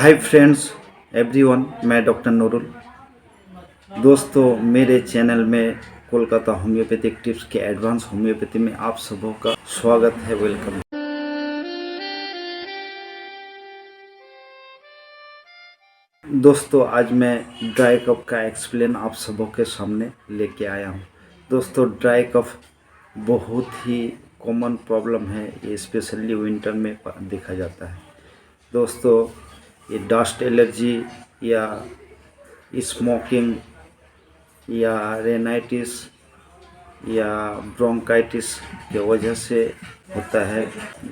Hi friends everyone, मैं doctor Nurul. दोस्तों, मेरे चैनल में कोलकाता होम्योपैथिक टिप्स के एडवांस होम्योपैथी में आप सबों का स्वागत है। वेलकम। दोस्तों, आज मैं ड्राई कफ का एक्सप्लेन आप सबों के सामने लेके आया हूँ। दोस्तों, ड्राई कफ बहुत ही कॉमन प्रॉब्लम है, ये स्पेशली विंटर में देखा जाता है। दोस्तों, ये डस्ट एलर्जी या स्मोकिंग या रेनाइटिस या ब्रोंकाइटिस के वजह से होता है।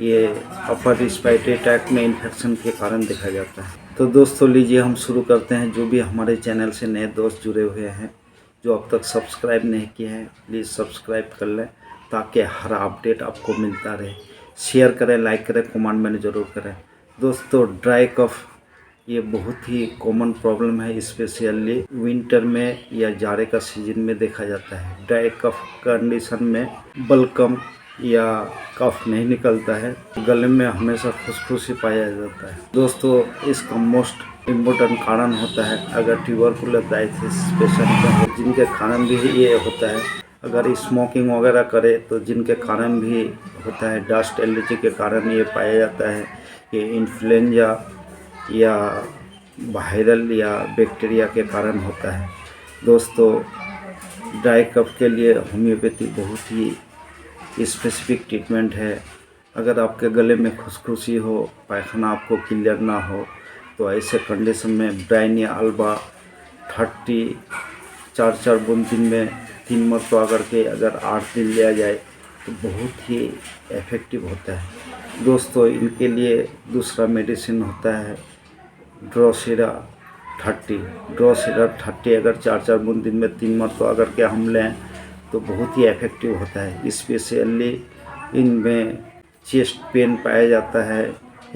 ये अपर रिस्पायरेटरी ट्रैक्ट में इन्फेक्शन के कारण देखा जाता है। तो दोस्तों, लीजिए हम शुरू करते हैं। जो भी हमारे चैनल से नए दोस्त जुड़े हुए हैं, जो अब तक सब्सक्राइब नहीं किए हैं, प्लीज़ सब्सक्राइब कर लें ताकि हर अपडेट आपको मिलता रहे। शेयर करें, लाइक करें, कमेंट में ज़रूर करें। दोस्तों, ड्राई कफ ये बहुत ही कॉमन प्रॉब्लम है, स्पेशली विंटर में या जाड़े का सीजन में देखा जाता है। ड्राई कफ कंडीशन में बलगम या कफ नहीं निकलता है, गले में हमेशा खुशखुशी पाया जाता है। दोस्तों, इसका मोस्ट इम्पोर्टेंट कारण होता है अगर ट्यूबरकुलोसिस पेशेंट हो, जिनके कारण भी ये होता है। अगर स्मोकिंग वगैरह करे तो जिनके कारण भी होता है, डस्ट एलर्जी के कारण ये पाया जाता है। ये इन्फ्लुएंजा या वायरल या बैक्टीरिया के कारण होता है। दोस्तों, ड्राई कफ के लिए होम्योपैथी बहुत ही स्पेसिफिक ट्रीटमेंट है। अगर आपके गले में खुशखुशी हो, पायखाना आपको क्लियर ना हो, तो ऐसे कंडीशन में ब्राइनिया अल्बा 30 4 बूंद दिन में 3 मरतबा करके अगर 8 दिन लिया जाए तो बहुत ही इफ़ेक्टिव होता है। दोस्तों, इनके लिए दूसरा मेडिसिन होता है ड्रोसिरा 30 अगर 4 बूंद दिन में 3 मरतबा अगर के हम लें तो बहुत ही इफ़ेक्टिव होता है। स्पेशली इनमें चेस्ट पेन पाया जाता है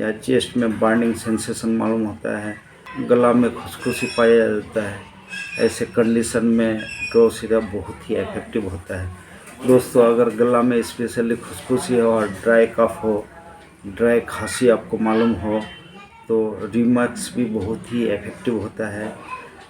या चेस्ट में बर्निंग सेंसेशन मालूम होता है, गला में खुशखुशी पाया जाता है, ऐसे कंडीशन में ड्रोसिरा बहुत ही इफ़ेक्टिव होता है। दोस्तों, अगर गला में स्पेशली खुशखुशी हो और ड्राई कफ हो, ड्राई खांसी आपको मालूम हो, तो रिमैक्स भी बहुत ही इफ़ेक्टिव होता है।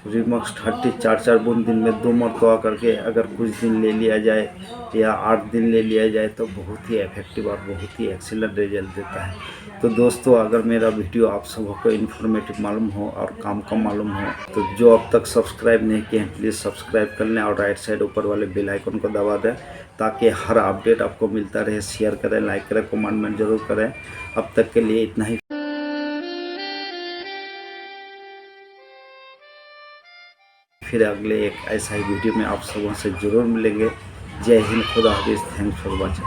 रिमैक्स 30 4 बूंद दिन में 2 मरतबा करके अगर कुछ दिन ले लिया जाए या 8 दिन ले लिया जाए तो बहुत ही इफ़ेक्टिव और बहुत ही एक्सीलेंट रिजल्ट देता है। तो दोस्तों, अगर मेरा वीडियो आप सबों को इन्फॉर्मेटिव मालूम हो और काम का मालूम हो, तो जो अब तक सब्सक्राइब नहीं किए हैं प्लीज़ सब्सक्राइब कर लें और राइट साइड ऊपर वाले बेल आइकन को दबा दें ताकि हर अपडेट आपको मिलता रहे। शेयर करें, लाइक करें, कमेंट ज़रूर करें। अब तक के लिए इतना ही। फिर अगले एक ऐसा ही वीडियो में आप सबों से ज़रूर मिलेंगे। जय हिंद, खुदा हाफिज़, थैंक्स फॉर वॉचिंग।